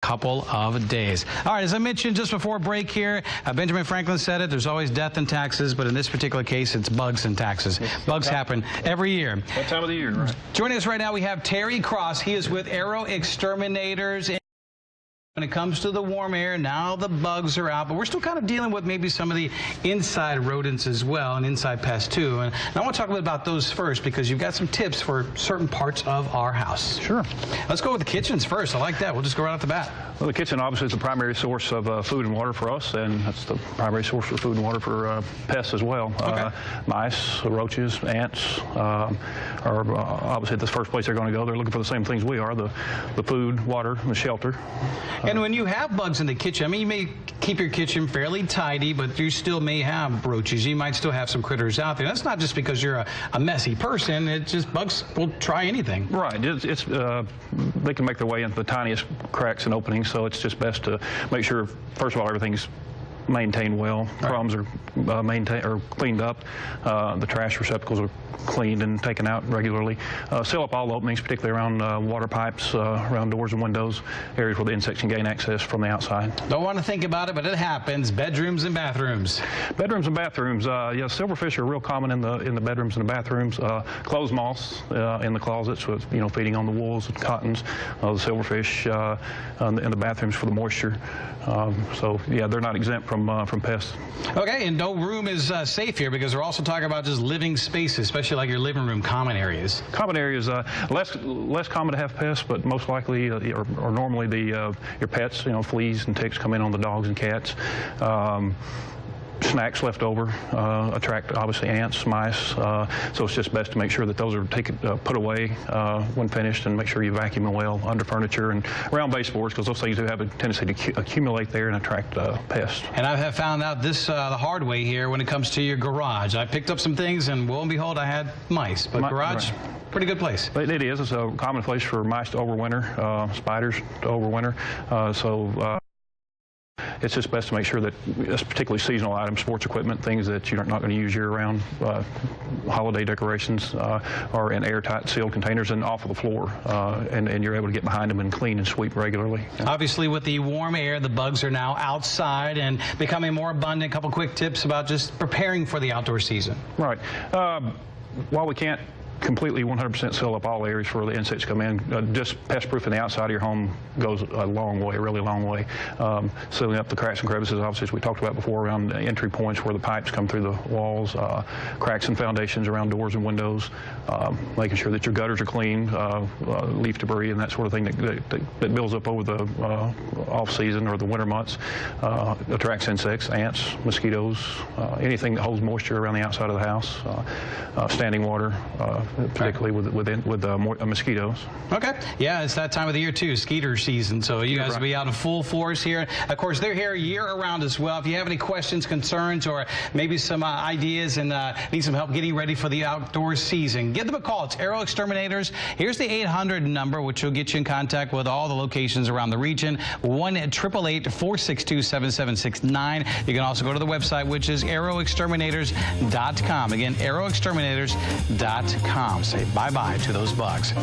couple of days. All right, as I mentioned just before break here, Benjamin Franklin said it, there's always death in taxes, but in this particular case, it's bugs in taxes. Bugs happen every year. That time of the year, right? Joining us right now, we have Terry Cross. He is with Exterminators. When it comes to the warm air, now the bugs are out, but we're still kind of dealing with maybe some of the inside rodents as well, and inside pests too. And I want to talk a little bit about those first, because you've got some tips for certain parts of our house. Sure. Let's go with the kitchens first. I like that. We'll just go right off the bat. Well, the kitchen obviously is the primary source of food and water for us, and that's the primary source for food and water for pests as well. Okay. Mice, roaches, ants are obviously the first place they're going to go. They're looking for the same things we are, the food, water, and the shelter. And when you have bugs in the kitchen, I mean, you may keep your kitchen fairly tidy, but you still may have roaches. You might still have some critters out there. That's not just because you're a messy person. It's just bugs will try anything. Right. They can make their way into the tiniest cracks and openings, so it's just best to make sure, first of all, everything's maintained well. Right. Crumbs are maintained or cleaned up. The trash receptacles are cleaned and taken out regularly. Seal up all openings, particularly around water pipes, around doors and windows, areas where the insects can gain access from the outside. Don't want to think about it, but it happens. Bedrooms and bathrooms. Bedrooms and bathrooms. Yeah, silverfish are real common in the bedrooms and the bathrooms. Clothes moths in the closets, with feeding on the wools and cottons. The silverfish in the bathrooms for the moisture. So yeah, they're not exempt from pests. Okay, and no room is safe here, because we're also talking about just living spaces, especially like your living room, common areas. Common areas, less common to have pests, but most likely or normally your pets, fleas and ticks come in on the dogs and cats. Snacks left over attract obviously ants, mice, so it's just best to make sure that those are put away when finished, and make sure you vacuum them well under furniture and around baseboards, because those things do have a tendency to accumulate there and attract pests. And I have found out this the hard way here when it comes to your garage. I picked up some things, and lo and behold, I had mice. But garage, right. Pretty good place. It is. It's a common place for mice to overwinter, spiders to overwinter. It's just best to make sure that, particularly seasonal items, sports equipment, things that you're not going to use year-round, holiday decorations, are in airtight sealed containers and off of the floor, and you're able to get behind them and clean and sweep regularly. Obviously, with the warm air, the bugs are now outside and becoming more abundant. A couple quick tips about just preparing for the outdoor season. Right. While we can't completely 100% seal up all areas where the insects come in, just pest-proofing the outside of your home goes a long way, really long way. Sealing up the cracks and crevices, obviously, as we talked about before, around entry points where the pipes come through the walls, cracks and foundations around doors and windows, making sure that your gutters are clean, leaf debris and that sort of thing that builds up over the off-season or the winter months, attracts insects, ants, mosquitoes, anything that holds moisture around the outside of the house, standing water, particularly with mosquitoes. Okay. Yeah, it's that time of the year too, skeeter season. So you guys will be out in full force here. Of course, they're here year-round as well. If you have any questions, concerns, or maybe some ideas and need some help getting ready for the outdoor season, give them a call. It's Aero Exterminators. Here's the 800 number, which will get you in contact with all the locations around the region. 1-888-462-7769. You can also go to the website, which is aeroexterminators.com. Again, aeroexterminators.com. Say bye-bye to those bugs.